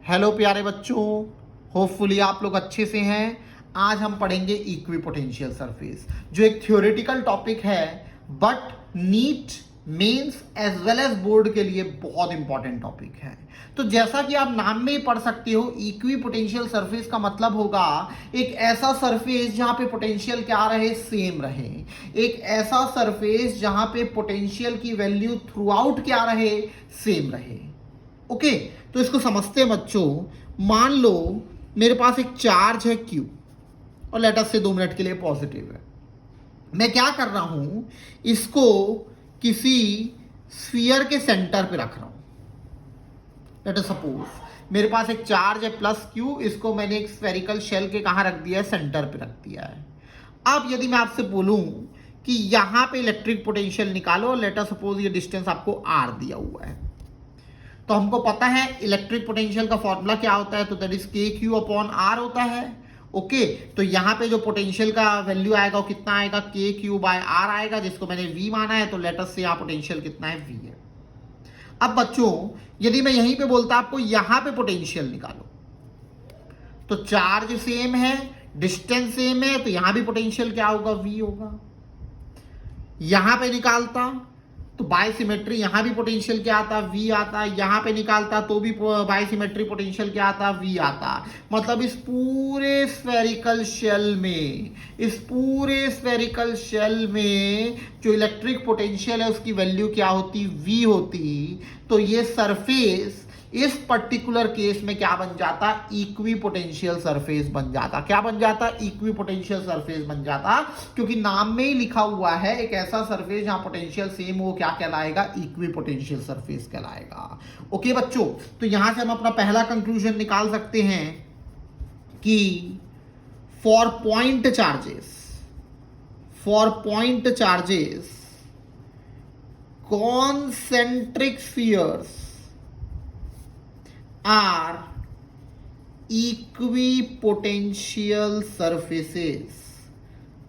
Hello प्यारे बच्चों, hopefully आप लोग अच्छे से हैं। आज हम पढ़ेंगे इक्विपोटेंशियल सरफेस, जो एक थ्योरेटिकल टॉपिक है but NEET mains as well as board के लिए बहुत इंपॉर्टेंट टॉपिक है। तो जैसा कि आप नाम में ही पढ़ सकते हो, इक्विपोटेंशियल सरफेस का मतलब होगा एक ऐसा सरफेस जहां पे पोटेंशियल क्या रहे, सेम रहे। एक ऐसा सरफेस जहां पे पोटेंशियल की वैल्यू थ्रू आउट क्या रहे, सेम रहे। ओके, तो इसको समझते हैं बच्चों। मान लो मेरे पास एक चार्ज है Q और लेट अस से 2 मिनट के लिए पॉजिटिव है। मैं क्या कर रहा हूं, इसको किसी स्फीयर के सेंटर पे रख रहा हूं। लेट अस सपोज मेरे पास एक चार्ज है +Q, इसको मैंने एक स्फेरिकल शेल के कहां रख दिया है, सेंटर पे रख दिया है। अब यदि मैं आपसे बोलूं कि यहां पे इलेक्ट्रिक पोटेंशियल निकालो, लेट अस सपोज ये डिस्टेंस आपको R दिया हुआ है, तो हमको पता है इलेक्ट्रिक पोटेंशियल का फॉर्मूला क्या होता है, तो दैट इज KQ/R होता है। ओके, तो यहां पे जो पोटेंशियल का वैल्यू आएगा वो कितना आएगा, KQ/R आएगा, जिसको मैंने V माना है। तो लेट अस से यहां पोटेंशियल कितना है, V है। अब बच्चों यदि मैं यहीं पे बोलता आपको यहां पे पोटेंशियल निकालो, तो चार्ज सेम है, डिस्टेंस सेम है, तो यहां भी पोटेंशियल क्या होगा, V होगा। यहां पे निकालता तो बाय सिमेट्री यहां भी पोटेंशियल क्या आता, V आता। यहां पे निकालता तो भी बाय सिमेट्री पोटेंशियल क्या आता, V आता। मतलब इस पूरे स्फेरिकल शेल में जो इलेक्ट्रिक पोटेंशियल है उसकी वैल्यू क्या होती, V होती। तो ये सरफेस इस पर्टिकुलर केस में क्या बन जाता, इक्विपोटेंशियल सरफेस बन जाता। क्या बन जाता, इक्विपोटेंशियल सरफेस बन जाता, क्योंकि नाम में ही लिखा हुआ है एक ऐसा सरफेस जहां पोटेंशियल सेम हो, क्या कहलाएगा, इक्विपोटेंशियल सरफेस कहलाएगा। ओके बच्चों, तो यहां से हम अपना पहला कंक्लूजन निकाल सकते हैं कि for point charges concentric spheres are equipotential surfaces.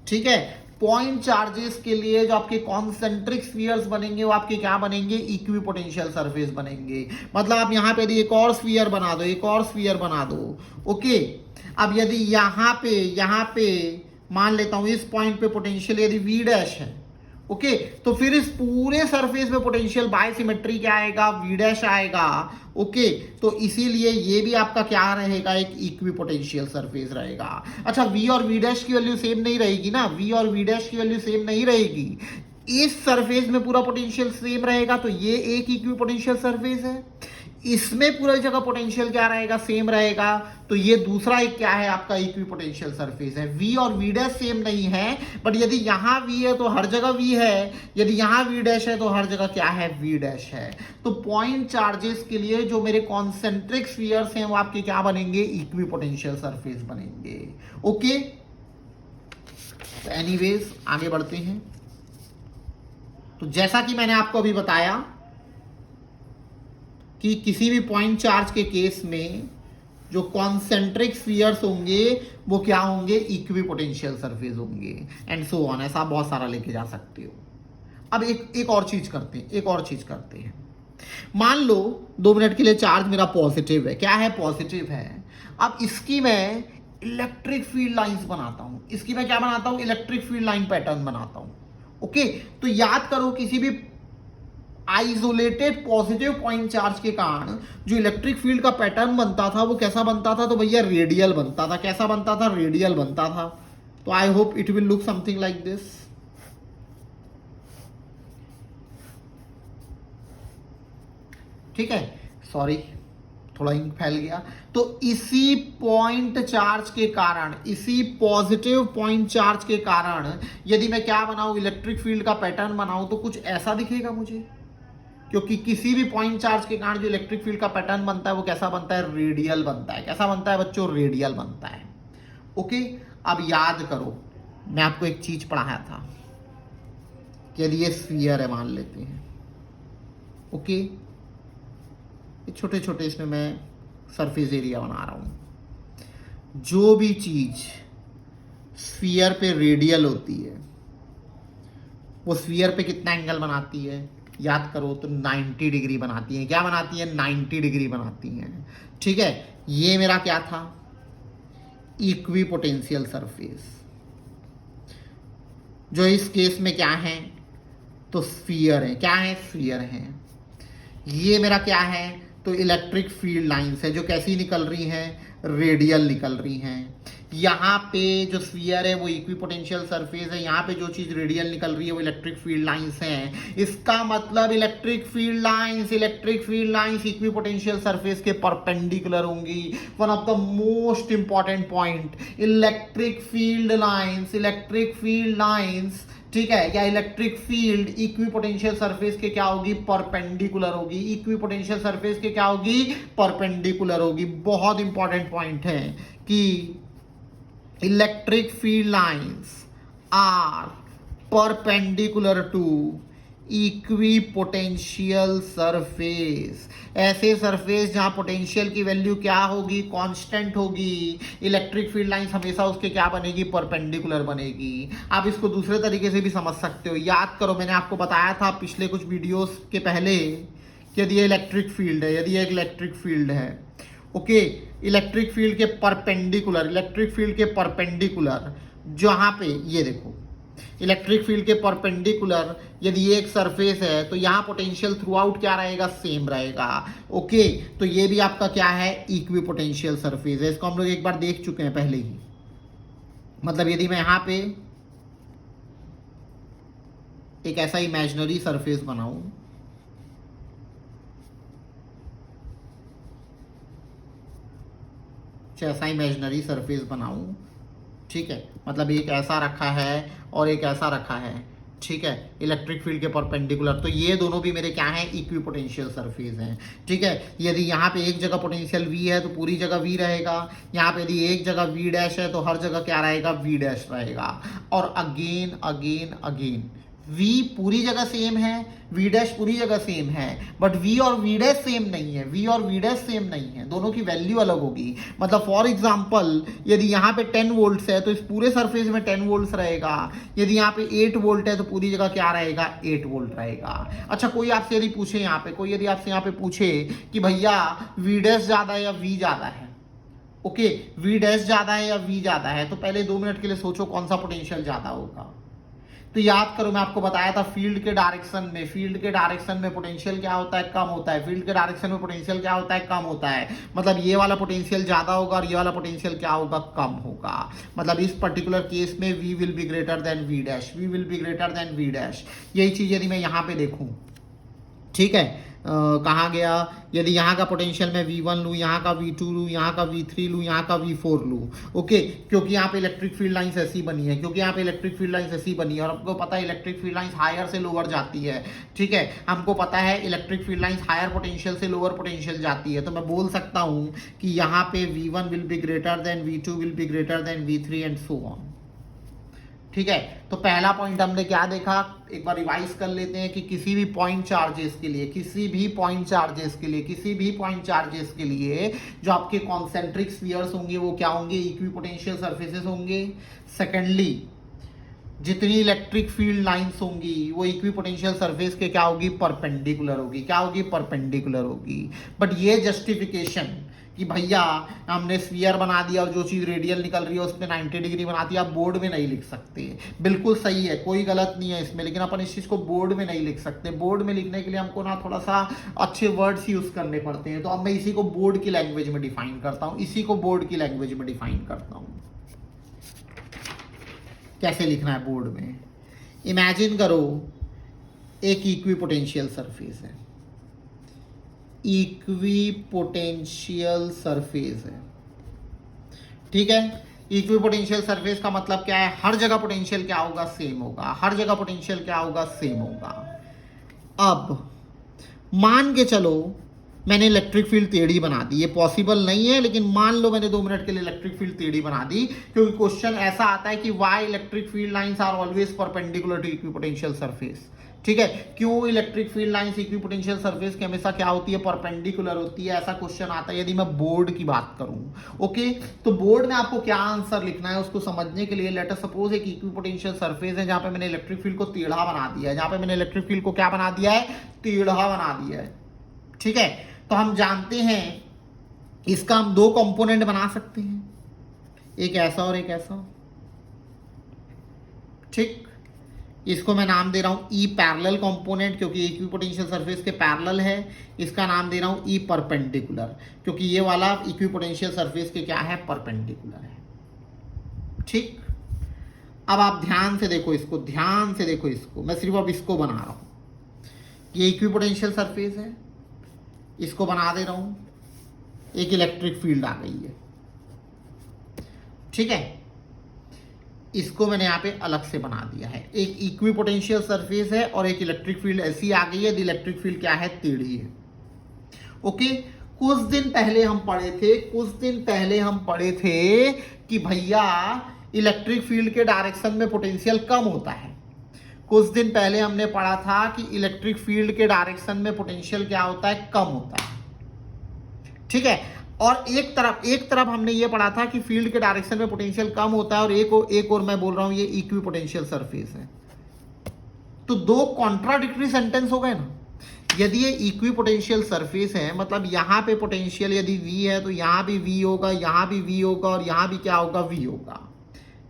ठीक है, पॉइंट चार्जेस के लिए जो आपके कॉन्सेंट्रिक स्फीयर्स बनेंगे वो आपके क्या बनेंगे, इक्विपोटेंशियल सरफेस बनेंगे। मतलब आप यहां पे यदि एक और स्फीयर बना दो, ओके। अब यदि यहां पे मान लेता हूं इस पॉइंट पे पोटेंशियल यदि V डैश है, ओके, तो फिर इस पूरे सरफेस में पोटेंशियल बाय सिमेट्री क्या आएगा, V डैश आएगा। ओके, तो इसीलिए ये भी आपका क्या रहेगा, एक इक्विपोटेंशियल सरफेस रहेगा। अच्छा, V और V डैश की वैल्यू सेम नहीं रहेगी ना, V और V डैश की वैल्यू सेम नहीं रहेगी। इस सरफेस में पूरा पोटेंशियल सेम रहेगा, तो ये एक इक्विपोटेंशियल सरफेस है। इसमें पूरी जगह पोटेंशियल क्या रहेगा, सेम रहेगा, तो ये दूसरा एक क्या है, आपका इक्विपोटेंशियल सरफेस है। V और V डैश सेम नहीं है, बट यदि यहां V है तो हर जगह V है, यदि यहां V डैश है तो हर जगह क्या है, V डैश है। तो पॉइंट चार्जेस के लिए जो मेरे कॉन्सेंट्रिक स्फीयर्स हैं वो आपके क्या बनेंगे, इक्विपोटेंशियल सरफेस बनेंगे। ओके, तो एनीवेज आगे बढ़ते हैं। तो जैसा कि मैंने आपको अभी बताया कि किसी भी पॉइंट चार्ज के केस में जो कॉन्सेंट्रिक स्फीयर्स होंगे वो क्या होंगे, इक्विपोटेंशियल सरफेस होंगे, एंड सो ऑन। ऐसा बहुत सारा लेके जा सकते हो। अब एक और चीज करते हैं। मान लो 2 मिनट के लिए चार्ज मेरा पॉजिटिव है। क्या है, पॉजिटिव है। अब इसकी मैं इलेक्ट्रिक फील्ड लाइंस बनाता हूं, इलेक्ट्रिक फील्ड लाइन पैटर्न बनाता हूं। ओके, तो याद करो किसी भी आइसोलेटेड पॉजिटिव पॉइंट चार्ज के कारण जो इलेक्ट्रिक फील्ड का पैटर्न बनता था वो कैसा बनता था, तो भैया रेडियल बनता था। कैसा बनता था, रेडियल बनता था। तो I hope it will look something like this. ठीक है, सॉरी थोड़ा इंक फैल गया। तो इसी पॉइंट चार्ज के कारण, इसी पॉजिटिव पॉइंट चार्ज के कारण यदि मैं क्या बनाऊं, इलेक्ट्रिक फील्ड का पैटर्न बनाऊं, तो कुछ ऐसा दिखेगा मुझे। क्योंकि किसी भी पॉइंट चार्ज के कारण जो इलेक्ट्रिक फील्ड का पैटर्न बनता है वो कैसा बनता है, रेडियल बनता है। कैसा बनता है बच्चों, रेडियल बनता है। ओके, अब याद करो मैं आपको एक चीज पढ़ाया था कि यदि ये स्फीयर है मान लेते हैं, ओके, ये छोटे छोटे इसमें मैं सरफेस एरिया बना रहा हूं। जो भी चीज स्फीयर पे रेडियल होती है वो स्फीयर पे कितना एंगल बनाती है, याद करो तो 90 डिग्री बनाती हैं। क्या बनाती हैं? 90 डिग्री बनाती हैं। ठीक है, ये मेरा क्या था? इक्विपोटेंशियल सरफेस, जो इस केस में क्या है? तो स्फीयर है। क्या है? स्फीयर है। ये मेरा क्या है? तो इलेक्ट्रिक फील्ड लाइंस है, जो कैसी निकल रही हैं? रेडियल निकल रही हैं। यहाँ पे जो स्फीयर है वो इक्विपोटेंशियल सरफेस है, यहाँ पे जो चीज रेडियल निकल रही है वो इलेक्ट्रिक फील्ड लाइंस हैं। इसका मतलब electric field lines equipotential surface के परपेंडिकुलर होंगी। One of the most important point, electric field lines, ठीक है, या इलेक्ट्रिक फील्ड इक्विपोटेंशियल सरफेस के क्या होगी? परपेंडिकुलर होगी। इक्विपोटेंशियल सरफेस के क्या होगी? परपेंडिकुलर होगी। बहुत इंपॉर्टेंट पॉइंट है कि electric field lines are perpendicular to equipotential surface. ऐसे सरफेस जहां पोटेंशियल की वैल्यू क्या होगी? कांस्टेंट होगी। इलेक्ट्रिक फील्ड लाइंस हमेशा उसके क्या बनेगी? परपेंडिकुलर बनेगी। आप इसको दूसरे तरीके से भी समझ सकते हो। याद करो, मैंने आपको बताया था पिछले कुछ वीडियोस के पहले कि यदि ये इलेक्ट्रिक फील्ड है, ओके, इलेक्ट्रिक फील्ड के परपेंडिकुलर जहां पे ये देखो, इलेक्ट्रिक फील्ड के परपेंडिकुलर यदि ये एक सरफेस है तो यहां पोटेंशियल थ्रू आउट क्या रहेगा? सेम रहेगा। ओके, तो ये भी आपका क्या है? इक्विपोटेंशियल सरफेस है। इसको हम लोग एक बार देख चुके हैं पहले ही। मतलब यदि मैं यहां पे एक ऐसा इमेजिनरी सरफेस बनाऊं, ऐसा इमेजिनरी सरफेस बनाऊं, ठीक है, मतलब एक ऐसा रखा है और एक ऐसा रखा है, ठीक है, इलेक्ट्रिक फील्ड के परपेंडिकुलर, तो ये दोनों भी मेरे क्या हैं? इक्विपोटेंशियल सरफेस हैं। ठीक है, यदि यहाँ पे एक जगह पोटेंशियल V है तो पूरी जगह V रहेगा। यहाँ पे यदि एक जगह V डैश है तो हर जगह क्या रहेगा? V डैश रहेगा। और अगेन V पूरी जगह सेम है, V डैश पूरी जगह सेम है, बट V और V डैश सेम नहीं है, दोनों की वैल्यू अलग होगी। मतलब फॉर एग्जांपल यदि यहाँ पे 10 वोल्ट है तो इस पूरे सरफेस में 10 वोल्ट रहेगा। यदि यहाँ पे 8 वोल्ट है तो पूरी जगह क्या रहेगा? 8 वोल्ट रहेगा। अच्छा, कोई आपसे यदि पूछे यहाँ पे पूछे कि भैया V डैश ज्यादा है या V ज्यादा है, ओके, V डैश ज्यादा है या V ज्यादा है, तो पहले 2 मिनट के लिए सोचो कौन सा पोटेंशियल ज्यादा होगा। तो याद करो, मैं आपको बताया था फील्ड के डायरेक्शन में पोटेंशियल क्या होता है? कम होता है। फील्ड के डायरेक्शन में पोटेंशियल क्या होता है? कम होता है। मतलब ये वाला पोटेंशियल ज्यादा होगा और ये वाला पोटेंशियल क्या होगा? कम होगा। मतलब इस पर्टिकुलर केस में V will be greater than V dash. यही चीज यदि मैं यहाँ पे देखूं, ठीक है, कहाँ गया? यदि यहाँ का पोटेंशियल मैं V1 लूँ, यहाँ का V2 लूँ, यहाँ का V3 लूँ, यहाँ का V4 लूँ, ओके, क्योंकि यहाँ पे इलेक्ट्रिक फील्ड लाइंस ऐसी बनी है, और आपको पता है इलेक्ट्रिक फील्ड लाइंस हायर से लोअर जाती है। ठीक है, हमको पता है electric field lines higher potential से लोअर पोटेंशियल जाती है, तो मैं बोल सकता हूँ कि यहाँ पे V1 will be greater than V2 will be greater than V3 and so on. ठीक है, तो पहला पॉइंट हमने क्या देखा? एक बार रिवाइज कर लेते हैं कि किसी भी पॉइंट चार्जेस के लिए जो आपके कॉन्सेंट्रिक स्फीयर्स होंगे वो क्या होंगे? इक्विपोटेंशियल सरफेसेस होंगे। सेकेंडली, जितनी इलेक्ट्रिक फील्ड लाइंस होंगी वो इक्विपोटेंशियल सरफेस के क्या होगी? परपेंडिकुलर होगी। बट ये जस्टिफिकेशन कि भैया हमने स्फीयर बना दिया और जो चीज रेडियल निकल रही है उस पर 90 डिग्री बनाती है, आप बोर्ड में नहीं लिख सकते। बिल्कुल सही है, कोई गलत नहीं है इसमें, लेकिन अपन इस चीज को बोर्ड में नहीं लिख सकते। बोर्ड में लिखने के लिए हमको ना थोड़ा सा अच्छे वर्ड्स यूज करने पड़ते हैं। तो अब मैं इसी को बोर्ड की लैंग्वेज में डिफाइन करता हूँ। कैसे लिखना है बोर्ड में? इमेजिन करो एक इक्विपोटेंशियल सरफेस है, ठीक है। इक्विपोटेंशियल सरफेस का मतलब क्या है? हर जगह पोटेंशियल क्या होगा? सेम होगा। अब मान के चलो मैंने इलेक्ट्रिक फील्ड टेढ़ी बना दी, ये पॉसिबल नहीं है, लेकिन मान लो मैंने 2 मिनट के लिए इलेक्ट्रिक फील्ड टेढ़ी बना दी, क्योंकि क्वेश्चन ऐसा आता है कि why electric field lines are always perpendicular to equipotential surface. ठीक है। क्यों electric field lines equipotential surface की हमेशा क्या होती है, परपेंडिकुलर होती है, ऐसा क्वेश्चन आता है यदि मैं बोर्ड की बात करूं। ओके, तो बोर्ड में आपको क्या आंसर लिखना है उसको समझने के लिए लेट अस सपोज एक इक्विपोटेंशियल सरफेस है जहां पे मैंने इलेक्ट्रिक फील्ड को टेढ़ा बना दिया है, जहां पे मैंने इलेक्ट्रिक फील्ड को क्या बना दिया है, टेढ़ा बना दिया है। ठीक है, तो हम जानते हैं इसका हम दो कंपोनेंट बना सकते हैं, एक ऐसा और एक ऐसा। ठीक, इसको मैं नाम दे रहा हूं ई पैरेलल कंपोनेंट क्योंकि इक्विपोटेंशियल सरफेस के पैरेलल है। इसका नाम दे रहा हूं ई परपेंडिकुलर क्योंकि ये वाला इक्विपोटेंशियल सरफेस के क्या है, परपेंडिकुलर है। ठीक, अब आप ध्यान से देखो इसको, ध्यान से देखो इसको, मैं सिर्फ अब इसको बना रहा हूं। ये इक्विपोटेंशियल सरफेस है, इसको बना दे रहा हूं, एक इलेक्ट्रिक फील्ड आ गई है। ठीक है, इसको मैंने यहां पे अलग से बना दिया है। एक इक्विपोटेंशियल सरफेस है और एक इलेक्ट्रिक फील्ड ऐसी आ गई है, इलेक्ट्रिक फील्ड क्या है, टेढ़ी है। ओके, कुछ दिन पहले हम पढ़े थे कि भैया इलेक्ट्रिक फील्ड के डायरेक्शन में पोटेंशियल कम होता है। कुछ दिन पहले हमने पढ़ा था कि इलेक्ट्रिक फील्ड के डायरेक्शन में पोटेंशियल क्या होता है, कम होता है। ठीक है, और एक तरफ हमने ये पढ़ा था कि फील्ड के डायरेक्शन में पोटेंशियल कम होता है, और एक और मैं बोल रहा हूं ये इक्विपोटेंशियल सरफेस है। तो दो कॉन्ट्राडिक्टरी सेंटेंस हो गए ना। यदि ये इक्विपोटेंशियल सरफेस है मतलब यहां पे पोटेंशियल यदि V है तो यहां भी V होगा, यहां भी V होगा और यहां भी क्या होगा, V होगा।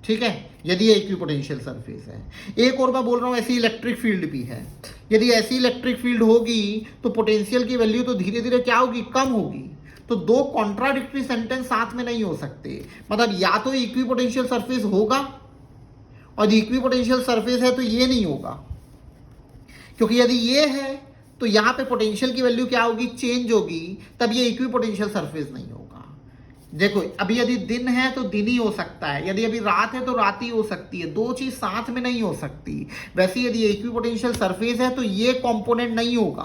ठीक है, यदि ये इक्विपोटेंशियल सरफेस है। एक और मैं बोल रहा हूं ऐसी इलेक्ट्रिक फील्ड भी है। यदि ऐसी इलेक्ट्रिक फील्ड होगी तो पोटेंशियल की वैल्यू तो धीरे धीरे क्या होगी, कम होगी। तो दो कॉन्ट्राडिक्टरी सेंटेंस साथ में नहीं हो सकते। मतलब या तो इक्विपोटेंशियल सरफेस होगा और इक्विपोटेंशियल सरफेस है तो ये नहीं होगा, क्योंकि यदि ये है तो यहां पे पोटेंशियल की वैल्यू क्या होगी, चेंज होगी, तब ये इक्विपोटेंशियल सरफेस नहीं होगा। देखो अभी यदि दिन है तो दिन ही हो सकता है, यदि अभी रात है तो रात ही हो सकती है, दो चीज साथ में नहीं हो सकती। वैसे यदि इक्विपोटेंशियल सरफेस है तो ये कंपोनेंट नहीं होगा,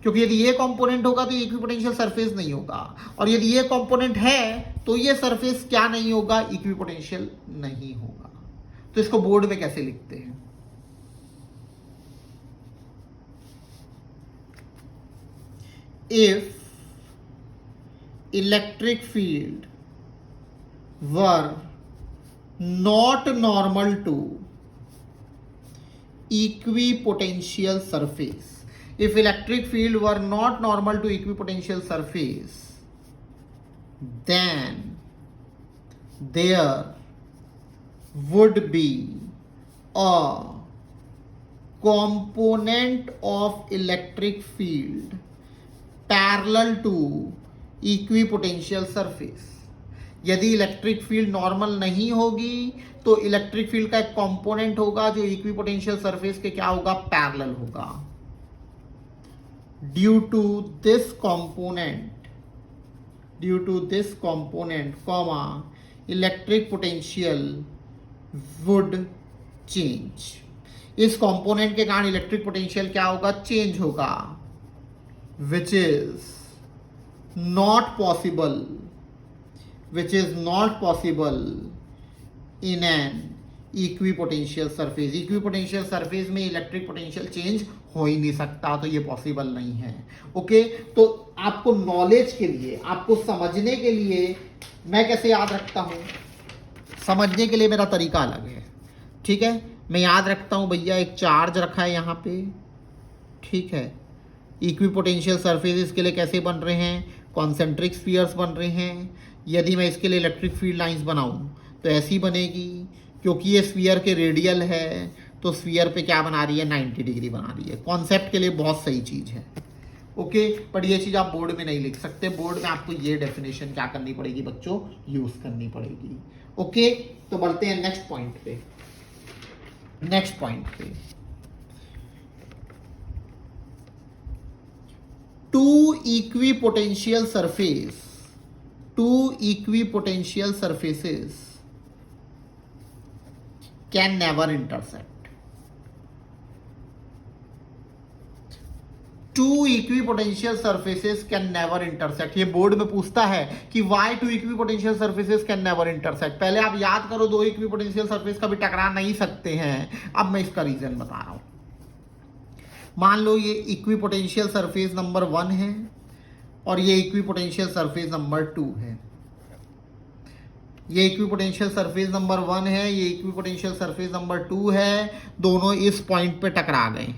क्योंकि यदि ये कंपोनेंट होगा तो ये इक्विपोटेंशियल सरफेस नहीं होगा, और यदि ये कंपोनेंट है तो ये सरफेस क्या नहीं होगा, इक्विपोटेंशियल नहीं होगा। तो इसको बोर्ड में कैसे लिखते हैं, if electric field were not normal to equipotential surface, if electric field were not normal to equipotential surface, then there would be a component of electric field parallel to equipotential surface। यदि electric field normal नहीं होगी तो electric field का एक component होगा जो equipotential surface के क्या होगा, पैरेलल होगा। Due to this component comma electric potential would change. इस कंपोनेंट के कारण इलेक्ट्रिक पोटेंशियल क्या होगा, चेंज होगा, which is not possible in an equipotential surface. Equipotential surface में इलेक्ट्रिक पोटेंशियल चेंज हो ही नहीं सकता, तो ये पॉसिबल नहीं है। ओके, तो आपको नॉलेज के लिए, आपको समझने के लिए मैं कैसे याद रखता हूं, समझने के लिए मेरा तरीका अलग है। ठीक है, मैं याद रखता हूं भैया एक चार्ज रखा है यहां पे, ठीक है, इक्विपोटेंशियल सरफेस के लिए कैसे बन रहे हैं, कॉन्सेंट्रिक स्फीयर्स बन रहे हैं। यदि मैं इसके लिए इलेक्ट्रिक फील्ड लाइंस बनाऊं तो ऐसी बनेगी, क्योंकि ये स्फीयर के रेडियल है तो स्फीयर पे क्या बना रही है, 90 डिग्री बना रही है। कॉन्सेप्ट के लिए बहुत सही चीज है। ओके, पर ये चीज आप बोर्ड में नहीं लिख सकते, बोर्ड में आपको ये डेफिनेशन क्या करनी पड़ेगी बच्चों, यूज करनी पड़ेगी। ओके, तो बढ़ते हैं नेक्स्ट पॉइंट पे। Two equipotential surfaces can never intersect. Two equipotential surfaces can never intersect। ये बोर्ड में पूछता है कि why two equipotential surfaces can never intersect। पहले आप याद करो, दो इक्विपोटेंशियल सरफेस कभी टकरा नहीं सकते हैं। अब मैं इसका रीजन बता रहा हूं। मान लो ये इक्विपोटेंशियल सरफेस नंबर 1 है और ये इक्विपोटेंशियल सरफेस नंबर 2 है। ये इक्विपोटेंशियल सरफेस नंबर 1 है, ये इक्विपोटेंशियल सरफेस नंबर 2 है, दोनों इस पॉइंट पे टकरा गए।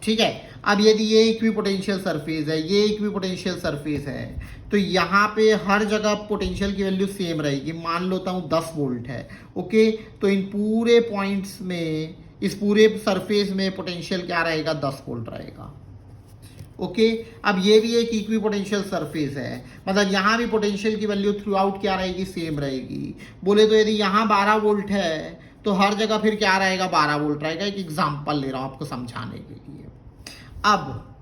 ठीक है, अब यदि ये इक्विपोटेंशियल सरफेस है, ये इक्विपोटेंशियल सरफेस है, तो यहाँ पे हर जगह पोटेंशियल की वैल्यू सेम रहेगी। मान लेता हूँ 10 वोल्ट है। ओके, तो इन पूरे पॉइंट्स में, इस पूरे सरफेस में पोटेंशियल क्या रहेगा, 10 वोल्ट रहेगा। ओके, अब ये भी एक इक्विपोटेंशियल सरफेस है, मतलब यहाँ भी पोटेंशियल की वैल्यू थ्रू आउट क्या रहेगी, सेम रहेगी। बोले तो यदि यहाँ 12 वोल्ट है तो हर जगह फिर क्या रहेगा, 12 वोल्ट रहेगा। एक एग्जांपल ले रहा हूँ आपको समझाने के लिए। अब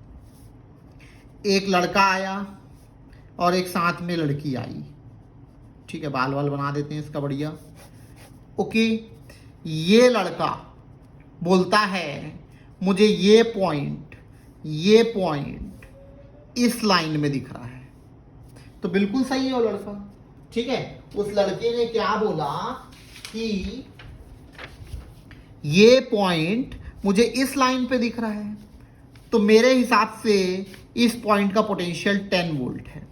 एक लड़का आया और एक साथ में लड़की आई। ठीक है, बाल वाल बना देते हैं इसका बढ़िया। ओके, ये लड़का बोलता है मुझे ये पॉइंट इस लाइन में दिख रहा है, तो बिल्कुल सही है वो लड़का। ठीक है, उस लड़के ने क्या बोला कि ये पॉइंट मुझे इस लाइन पे दिख रहा है, तो मेरे हिसाब से इस पॉइंट का पोटेंशियल 10 वोल्ट है।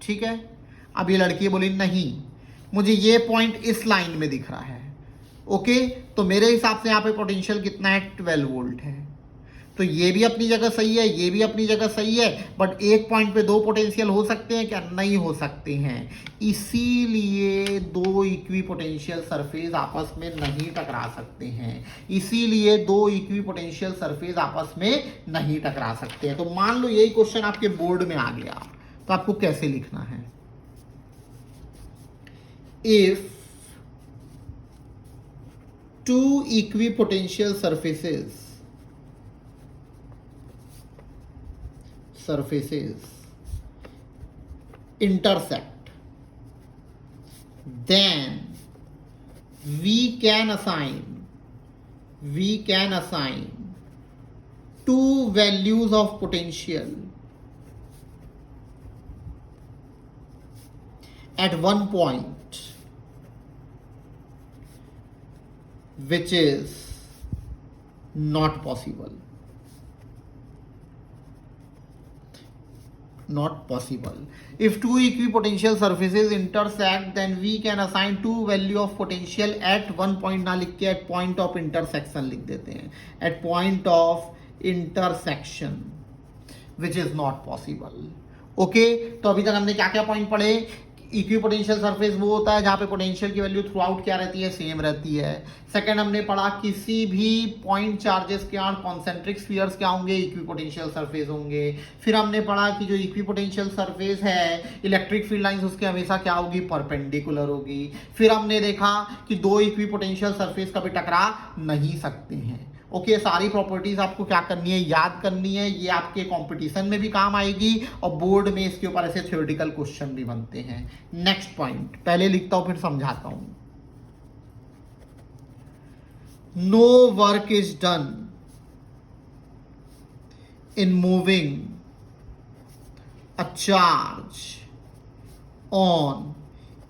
ठीक है, अब ये लड़की बोली नहीं, मुझे ये पॉइंट इस लाइन में दिख रहा है। ओके, तो मेरे हिसाब से यहाँ पे पोटेंशियल कितना है, 12 वोल्ट है। तो ये भी अपनी जगह सही है, ये भी अपनी जगह सही है, बट एक पॉइंट पे दो पोटेंशियल हो सकते हैं क्या, नहीं हो सकते हैं। इसीलिए दो इक्विपोटेंशियल सरफेस आपस में नहीं टकरा सकते हैं, इसीलिए दो इक्विपोटेंशियल सरफेस आपस में नहीं टकरा सकते हैं। तो मान लो यही क्वेश्चन आपके बोर्ड में आ गया, तो आपको कैसे लिखना है, if two equipotential surfaces intersect, then we can assign two values of potential at one point, which is not possible. If two equipotential surfaces intersect, then we can assign two value of potential at one point, ना लिख के at point of intersection लिख देते हैं, at point of intersection, which is not possible. Okay, तो अभी तक हमने क्या क्या पॉइंट पढ़े। इक्विपोटेंशियल सरफेस वो होता है जहां पे पोटेंशियल की वैल्यू थ्रू आउट क्या रहती है, सेम रहती है। सेकंड हमने पढ़ा किसी भी पॉइंट चार्जेस के यहाँ कॉन्सेंट्रिक स्फीयर्स क्या होंगे, इक्विपोटेंशियल सरफेस होंगे। फिर हमने पढ़ा कि जो इक्विपोटेंशियल सरफेस है, इलेक्ट्रिक फील्ड लाइंस उसके हमेशा क्या होगी, परपेंडिकुलर होगी। फिर हमने देखा कि दो इक्विपोटेंशियल सरफेस कभी टकरा नहीं सकते हैं। ओके, सारी प्रॉपर्टीज आपको क्या करनी है, याद करनी है। ये आपके कंपटीशन में भी काम आएगी और बोर्ड में इसके ऊपर ऐसे थ्योरेटिकल क्वेश्चन भी बनते हैं। नेक्स्ट पॉइंट पहले लिखता हूं फिर समझाता हूं। No work is done in moving a charge on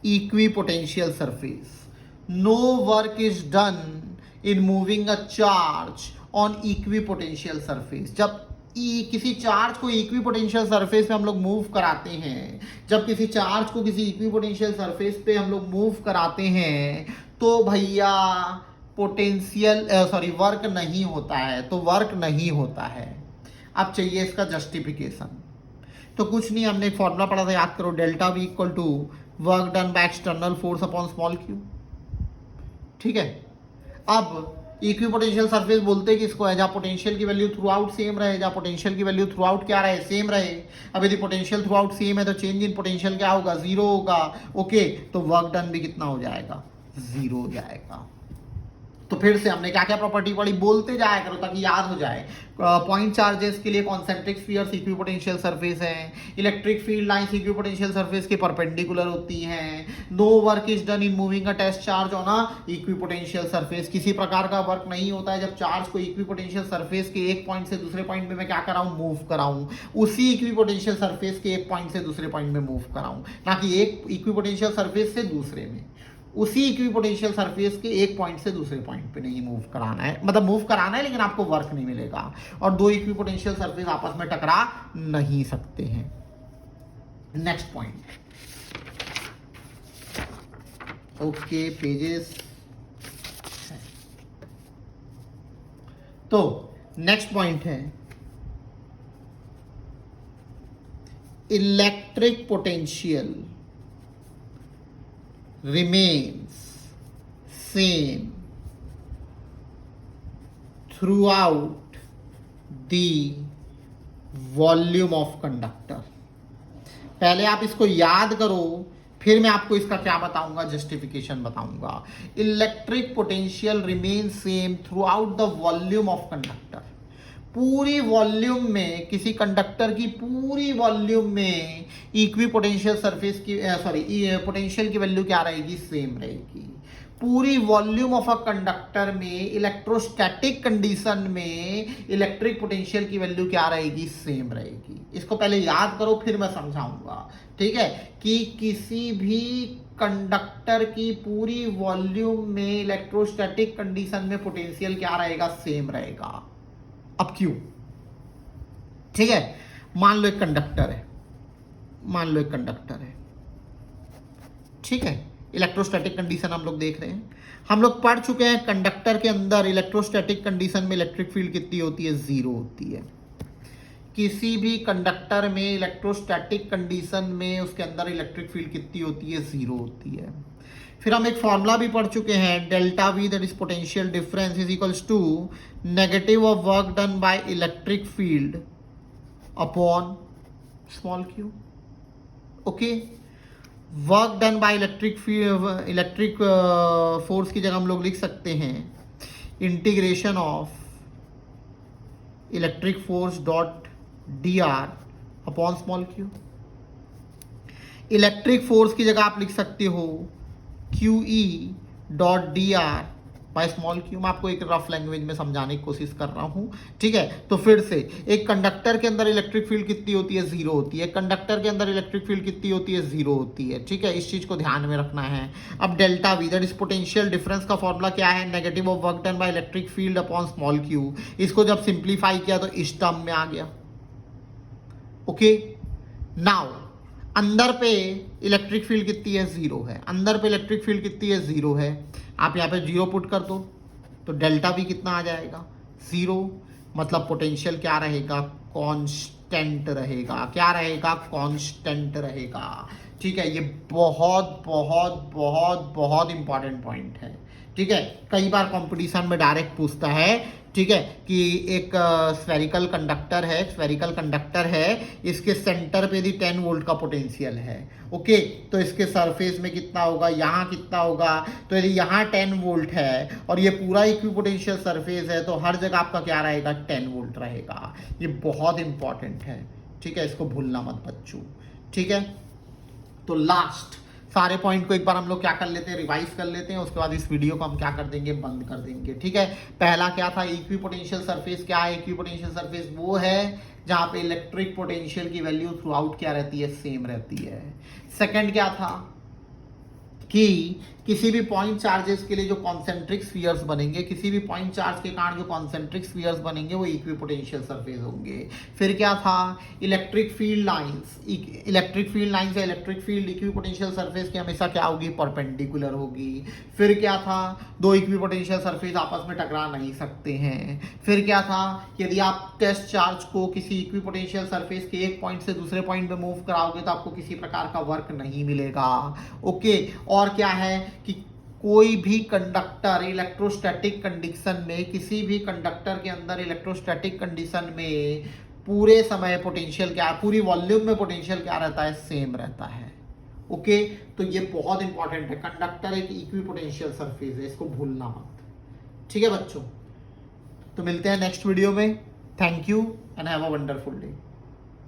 equipotential surface. No work is done in moving a charge on equipotencial surface। जब किसी चार्ज को इक्विपोटेंशियल सरफेस पे हम लोग मूव कराते हैं, जब किसी चार्ज को किसी इक्विपोटेंशियल सरफेस पे हम लोग मूव कराते हैं, तो भैया वर्क नहीं होता है, तो वर्क नहीं होता है। अब चाहिए इसका जस्टिफिकेशन। तो कुछ नहीं, हमने एक फॉर्मूला पढ़ा था, याद करो, delta V equal to work done by external force upon small q. ठीक है, अब इक्विपोटेंशियल सरफेस बोलते हैं किसको है, जहां पोटेंशियल की वैल्यू थ्रू आउट सेम रहे, जहां पोटेंशियल की वैल्यू थ्रू आउट क्या रहे, सेम रहे। अब यदि पोटेंशियल थ्रू आउट सेम है तो चेंज इन पोटेंशियल क्या होगा, जीरो होगा। ओके, तो वर्क डन भी कितना हो जाएगा, जीरो हो जाएगा। तो फिर से हमने क्या क्या प्रॉपर्टी पढ़ी, बोलते जाया करो ताकि याद हो जाए। पॉइंट चार्जेस के लिए कॉन्सेंट्रिक स्फीयर्स इक्विपोटेंशियल सरफेस हैं, electric field lines equipotential surface के परपेंडिकुलर होती हैं। No work is done in moving a test charge on a equipotential surface. किसी प्रकार का वर्क नहीं होता है जब चार्ज को इक्विपोटेंशियल सरफेस के एक पॉइंट से दूसरे पॉइंट में मैं क्या कराऊं, मूव कराऊं। उसी इक्विपोटेंशियल सरफेस के एक पॉइंट से दूसरे पॉइंट में मूव कराऊं, ना कि एक इक्विपोटेंशियल सरफेस से दूसरे में। उसी इक्विपोटेंशियल सरफेस के एक पॉइंट से दूसरे पॉइंट पे नहीं मूव कराना है, मतलब मूव कराना है लेकिन आपको वर्क नहीं मिलेगा, और दो इक्विपोटेंशियल सरफेस आपस में टकरा नहीं सकते हैं। नेक्स्ट पॉइंट, ओके पेजेस, तो नेक्स्ट पॉइंट है electric potential remains same throughout the volume of conductor। पहले आप इसको याद करो, फिर मैं आपको इसका क्या बताऊंगा, जस्टिफिकेशन बताऊंगा। Electric potential remain same through out the volume of conductor. पूरी वॉल्यूम में, किसी कंडक्टर की पूरी वॉल्यूम में इक्वी पोटेंशियल सरफेस की पोटेंशियल की वैल्यू क्या रहेगी, सेम रहेगी। पूरी वॉल्यूम ऑफ अ कंडक्टर में इलेक्ट्रोस्टैटिक कंडीशन में इलेक्ट्रिक पोटेंशियल की वैल्यू क्या रहेगी, सेम रहेगी। इसको पहले याद करो फिर मैं समझाऊंगा, ठीक है, कि किसी भी कंडक्टर की पूरी वॉल्यूम में इलेक्ट्रोस्टैटिक कंडीशन में पोटेंशियल क्या रहेगा, सेम रहेगा। अब क्यों, ठीक है, मान लो एक कंडक्टर है, ठीक है, इलेक्ट्रोस्टैटिक कंडीशन हम लोग देख रहे हैं, हम लोग पढ़ चुके हैं कंडक्टर के अंदर इलेक्ट्रोस्टैटिक कंडीशन में इलेक्ट्रिक फील्ड कितनी होती है, 0 होती है। किसी भी कंडक्टर में इलेक्ट्रोस्टैटिक कंडीशन में उसके अंदर इलेक्ट्रिक फील्ड कितनी होती है, 0 होती है। फिर हम एक फॉर्मूला भी पढ़ चुके हैं, delta V that is potential difference is equals to negative of work done by electric field upon small q. Okay, work done by electric force की जगह हम लोग लिख सकते हैं integration of electric force dot d r upon small q. Electric force की जगह आप लिख सकते हो QE dot d r by small q. मैं आपको एक रफ लैंग्वेज में समझाने की कोशिश कर रहा हूं, ठीक है। तो फिर से, एक कंडक्टर के अंदर इलेक्ट्रिक फील्ड कितनी होती है, 0 होती है। कंडक्टर के अंदर इलेक्ट्रिक फील्ड कितनी होती है, 0 होती है, ठीक है। इस चीज को ध्यान में रखना है। अब delta V that is potential difference का फॉर्मूला क्या है, negative of work done by electric field upon small Q. इसको जब सिंप्लीफाई किया तो इस टर्म में आ गया। ओके, नाउ अंदर पे इलेक्ट्रिक फील्ड कितनी है, 0 है। अंदर पे इलेक्ट्रिक फील्ड कितनी है, 0 है। आप यहाँ पे 0 पुट कर दो तो डेल्टा भी कितना आ जाएगा, 0। मतलब पोटेंशियल क्या रहेगा, कांस्टेंट रहेगा। क्या रहेगा, कांस्टेंट रहेगा, ठीक है। ये बहुत बहुत बहुत बहुत इंपॉर्टेंट पॉइंट है, ठीक है। कई बार कंपटीशन में डायरेक्ट पूछता है, ठीक है, कि एक स्फेरिकल कंडक्टर है, इसके सेंटर पे भी 10 वोल्ट का पोटेंशियल है। ओके, तो इसके सरफेस में कितना होगा, यहाँ कितना होगा, तो यदि यहाँ 10 वोल्ट है और ये पूरा इक्विपोटेंशियल सरफेस है तो हर जगह आपका क्या रहेगा, 10 वोल्ट रहेगा। ये बहुत इंपॉर्टेंट है, ठीक है, इसको भूलना मत बच्चों, ठीक है। तो लास्ट सारे पॉइंट को एक बार हम लोग क्या कर लेते हैं, रिवाइज कर लेते हैं। उसके बाद इस वीडियो को हम क्या कर देंगे, बंद कर देंगे, ठीक है। पहला क्या था, इक्विपोटेंशियल सरफेस क्या है। इक्विपोटेंशियल सरफेस वो है जहां पे इलेक्ट्रिक पोटेंशियल की वैल्यू थ्रू आउट क्या रहती है, सेम रहती है। सेकंड क्या था कि किसी भी पॉइंट चार्जेस के लिए जो कॉन्सेंट्रिक स्फीयर्स बनेंगे, किसी भी पॉइंट चार्ज के कारण जो कॉन्सेंट्रिक स्फीयर्स बनेंगे वो इक्विपोटेंशियल सरफेस होंगे। फिर क्या था, इलेक्ट्रिक फील्ड लाइंस या इलेक्ट्रिक फील्ड इक्विपोटेंशियल सरफेस की हमेशा क्या होगी, परपेंडिकुलर होगी। फिर क्या था, दो इक्विपोटेंशियल सरफेस आपस में टकरा नहीं सकते हैं। फिर क्या था, यदि आप टेस्ट चार्ज को किसी इक्विपोटेंशियल सरफेस के एक पॉइंट से दूसरे पॉइंट पे मूव कराओगे तो आपको किसी प्रकार का वर्क नहीं मिलेगा। ओके, और क्या है कि कोई भी कंडक्टर इलेक्ट्रोस्टैटिक कंडीशन में, किसी भी कंडक्टर के अंदर इलेक्ट्रोस्टैटिक कंडीशन में पूरे समय पोटेंशियल क्या, पूरी वॉल्यूम में पोटेंशियल क्या रहता है, सेम रहता है। ओके, तो ये बहुत इंपॉर्टेंट है। कंडक्टर एक इक्विपोटेंशियल सरफेस है, इसको भूलना मत, ठीक है बच्चों। तो मिलते हैं नेक्स्ट वीडियो में। Thank you and have a wonderful day.